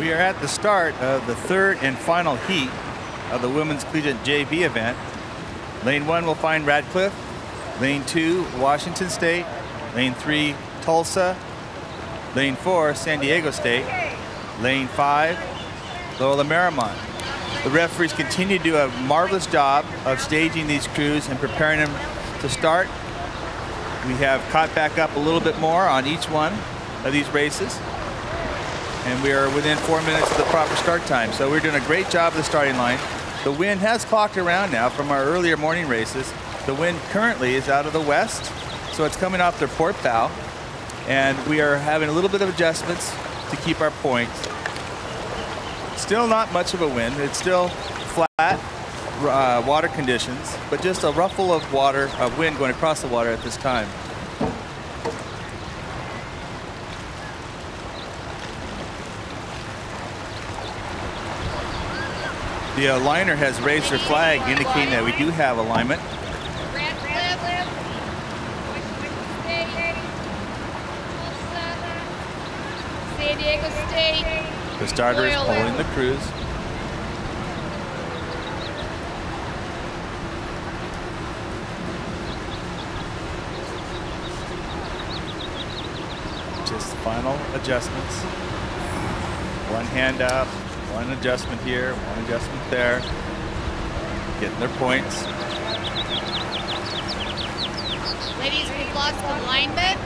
We are at the start of the third and final heat of the Women's Collegiate JV event. Lane 1 will find Radcliffe. Lane 2, Washington State. Lane 3, Tulsa. Lane 4, San Diego State. Lane 5, Loyola Marymount. The referees continue to do a marvelous job of staging these crews and preparing them to start. We have caught back up a little bit more on each one of these races. And we are within 4 minutes of the proper start time. So we're doing a great job of the starting line. The wind has clocked around now from our earlier morning races. The wind currently is out of the west, so it's coming off their port bow. And we are having a little bit of adjustments to keep our points. Still not much of a wind. It's still flat water conditions, but just a ruffle of wind going across the water at this time. The aligner has raised their flag, indicating that we do have alignment. Radcliffe, San Diego State. The starter is pulling the crews. Just final adjustments. One hand up. One adjustment here, one adjustment there. Getting their points. Ladies, we've lost alignment.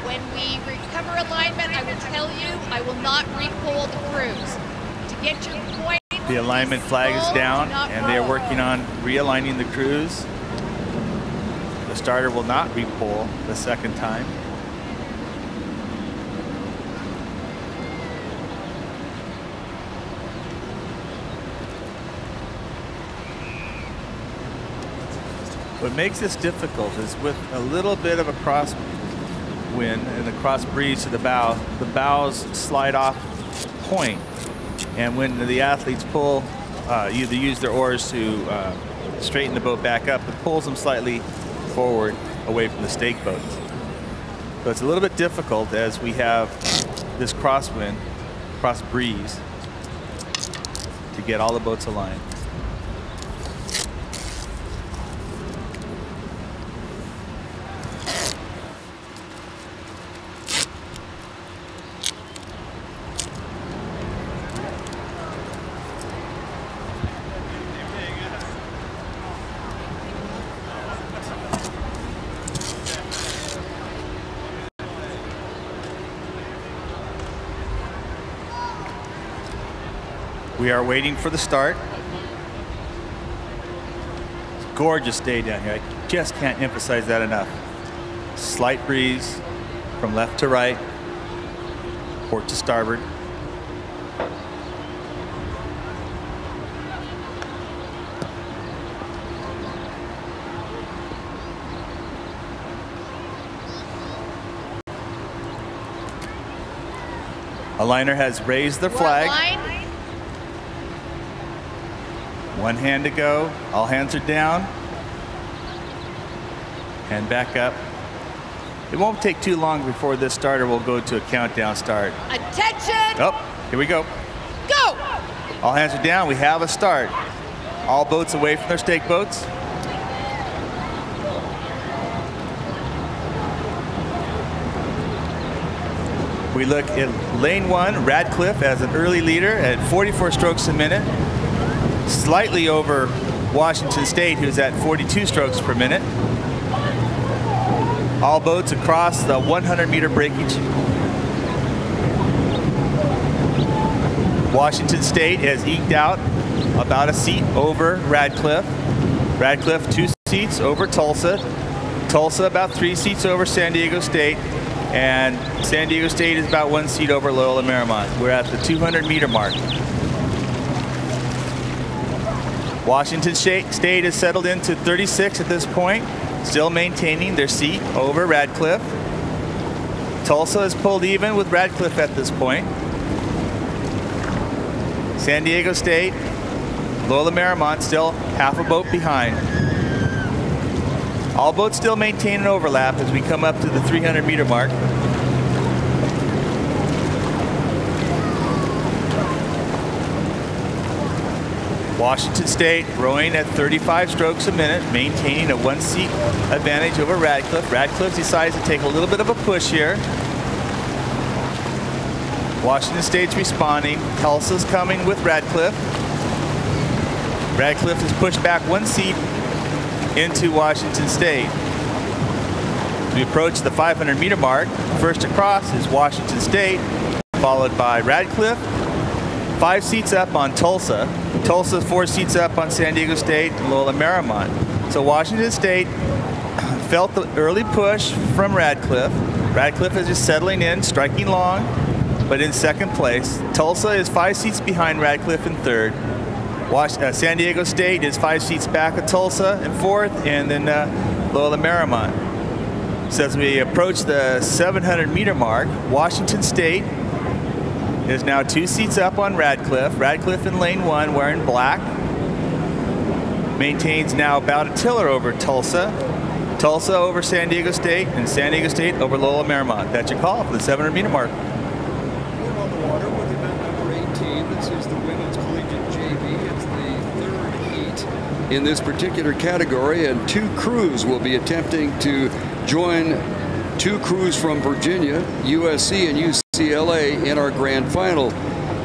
When we recover alignment, I will tell you, I will not re-pull the crews. To get your point. The alignment flag is down, and they are working on realigning the crews. The starter will not re-pull the second time. What makes this difficult is with a little bit of a cross wind and a cross breeze to the bows slide off point. And when the athletes pull, either use their oars to straighten the boat back up, it pulls them slightly forward away from the stake boats. So it's a little bit difficult as we have this crosswind, cross breeze, to get all the boats aligned. We are waiting for the start. It's a gorgeous day down here. I just can't emphasize that enough. Slight breeze from left to right, port to starboard. Aligner has raised the flag. One hand to go. All hands are down. And back up. It won't take too long before this starter will go to a countdown start. Attention! Oh, here we go. Go! All hands are down. We have a start. All boats away from their stake boats. We look at lane 1, Radcliffe as an early leader at 44 strokes a minute. Slightly over Washington State, who's at 42 strokes per minute. All boats across the 100-meter breakage. Washington State has eked out about a seat over Radcliffe. Radcliffe 2 seats over Tulsa. Tulsa about 3 seats over San Diego State. And San Diego State is about 1 seat over Loyola Marymount. We're at the 200-meter mark. Washington State is settled into 36 at this point, still maintaining their seat over Radcliffe. Tulsa is pulled even with Radcliffe at this point. San Diego State, Loyola Marymount still half a boat behind. All boats still maintain an overlap as we come up to the 300-meter mark. Washington State rowing at 35 strokes a minute, maintaining a 1-seat advantage over Radcliffe. Radcliffe decides to take a little bit of a push here. Washington State's responding. Tulsa's coming with Radcliffe. Radcliffe has pushed back 1 seat into Washington State. We approach the 500-meter mark. First across is Washington State, followed by Radcliffe. 5 seats up on Tulsa. Tulsa 4 seats up on San Diego State and Loyola Marymount. So Washington State felt the early push from Radcliffe. Radcliffe is just settling in, striking long, but in second place. Tulsa is 5 seats behind Radcliffe in third. San Diego State is 5 seats back of Tulsa in fourth, and then Loyola Marymount. So as we approach the 700-meter mark, Washington State is now 2 seats up on Radcliffe. Radcliffe in lane 1 wearing black. Maintains now about a tiller over Tulsa. Tulsa over San Diego State, and San Diego State over Loyola Marymount. That's your call for the 700-meter mark. We're on the water with event number 18. This is the women's collegiate JV. It's the 3rd heat in this particular category, and 2 crews will be attempting to join 2 crews from Virginia, USC, and UCLA in our grand final.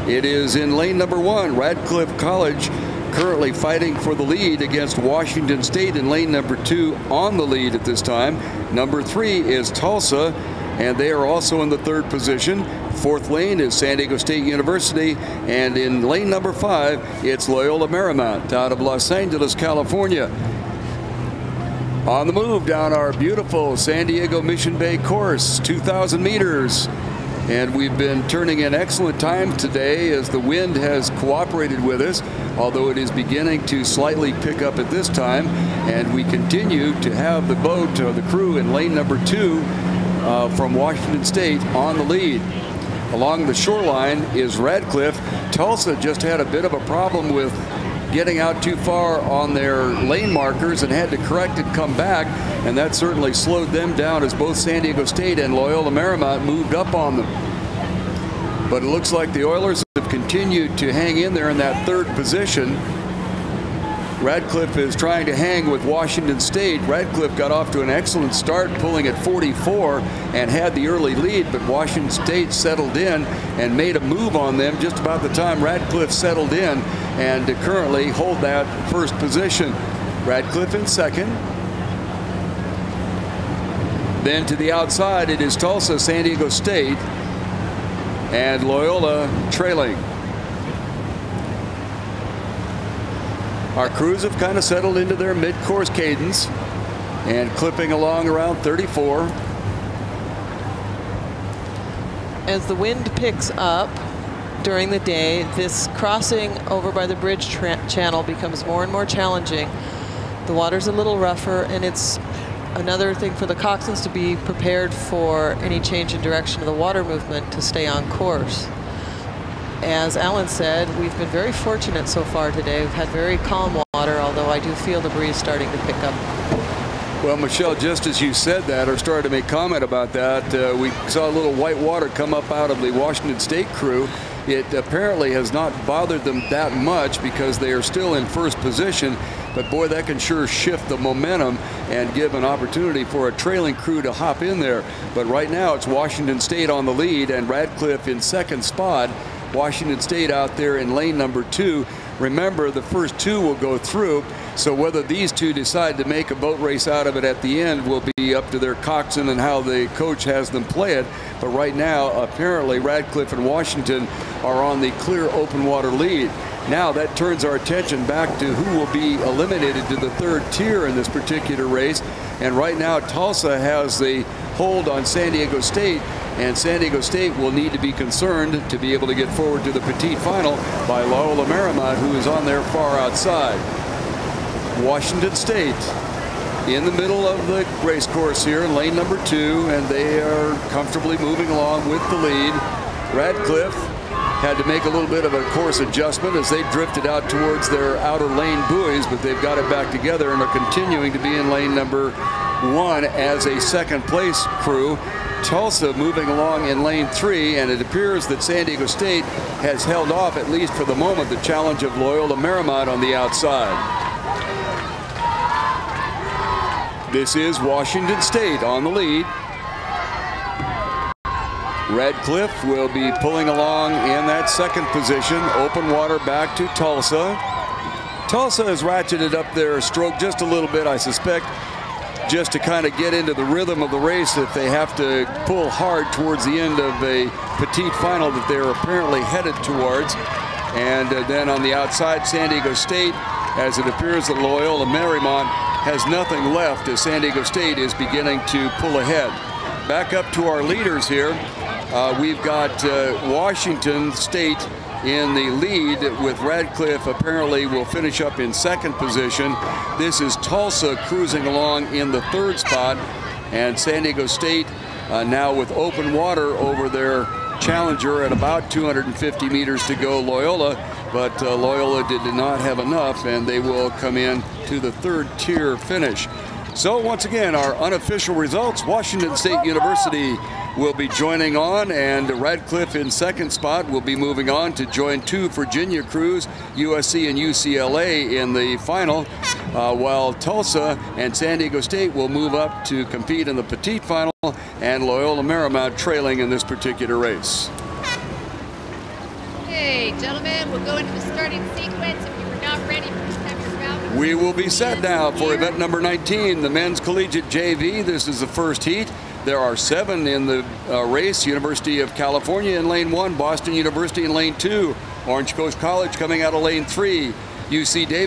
It is in lane number 1, Radcliffe College currently fighting for the lead against Washington State in lane number 2 on the lead at this time. Number 3 is Tulsa, and they are also in the 3rd position. 4th lane is San Diego State University, and in lane number 5, it's Loyola Marymount out of Los Angeles, California. On the move down our beautiful San Diego Mission Bay course, 2,000 meters. And we've been turning in excellent times today as the wind has cooperated with us, although it is beginning to slightly pick up at this time. And we continue to have the boat, or the crew in lane number 2 from Washington State on the lead. Along the shoreline is Radcliffe. Tulsa just had a bit of a problem with getting out too far on their lane markers and had to correct it, come back, and that certainly slowed them down as both San Diego State and Loyola Marymount moved up on them. But it looks like the Oilers have continued to hang in there in that 3rd position. Radcliffe is trying to hang with Washington State. Radcliffe got off to an excellent start, pulling at 44 and had the early lead, but Washington State settled in and made a move on them just about the time Radcliffe settled in, and to currently hold that 1st position. Radcliffe in 2nd. Then to the outside, it is Tulsa, San Diego State, and Loyola trailing. Our crews have kind of settled into their mid-course cadence and clipping along around 34. As the wind picks up during the day, this crossing over by the bridge channel becomes more and more challenging. The water's a little rougher, and it's another thing for the coxswains to be prepared for any change in direction of the water movement to stay on course. As Alan said, we've been very fortunate so far today. We've had very calm water, although I do feel the breeze starting to pick up. Well, Michelle, just as you said that, or started to make comment about that, we saw a little white water come up out of the Washington State crew. It apparently has not bothered them that much because they are still in 1st position. But boy, that can sure shift the momentum and give an opportunity for a trailing crew to hop in there. But right now it's Washington State on the lead and Radcliffe in 2nd spot. Washington State out there in lane number 2. Remember, the first 2 will go through, so whether these 2 decide to make a boat race out of it at the end will be up to their coxswain and how the coach has them play it. But right now, apparently, Radcliffe and Washington are on the clear open water lead. Now that turns our attention back to who will be eliminated to the 3rd tier in this particular race. And right now, Tulsa has the hold on San Diego State, and San Diego State will need to be concerned to be able to get forward to the petite final by Loyola Marymount, who is on their far outside. Washington State in the middle of the race course here in lane number 2, and they are comfortably moving along with the lead. Radcliffe had to make a little bit of a course adjustment as they drifted out towards their outer lane buoys, but they've got it back together and are continuing to be in lane number 1 as a second place crew. Tulsa moving along in lane 3, and it appears that San Diego State has held off, at least for the moment, the challenge of Loyola Marymount on the outside. This is Washington State on the lead. Radcliffe will be pulling along in that second position. Open water back to Tulsa. Tulsa has ratcheted up their stroke just a little bit, I suspect, just to kind of get into the rhythm of the race if they have to pull hard towards the end of a petite final that they're apparently headed towards. And then on the outside, San Diego State, as it appears that Loyola Marymount has nothing left as San Diego State is beginning to pull ahead. Back up to our leaders here. We've got Washington State in the lead, with Radcliffe apparently will finish up in second position. This is Tulsa cruising along in the third spot, and San Diego State now with open water over their challenger at about 250 meters to go, Loyola, but Loyola did not have enough, and they will come in to the third tier finish. So once again, our unofficial results: Washington State University will be joining on, and Radcliffe in second spot will be moving on to join 2 Virginia crews, USC and UCLA, in the final, while Tulsa and San Diego State will move up to compete in the petite final, and Loyola Marymount trailing in this particular race. Okay, gentlemen, we'll go into the starting sequence. If you were not ready, please have your bow. We will be set now for event number 19, the men's collegiate JV. This is the first heat. There are 7 in the race. University of California in lane 1, Boston University in lane 2, Orange Coast College coming out of lane 3, UC Davis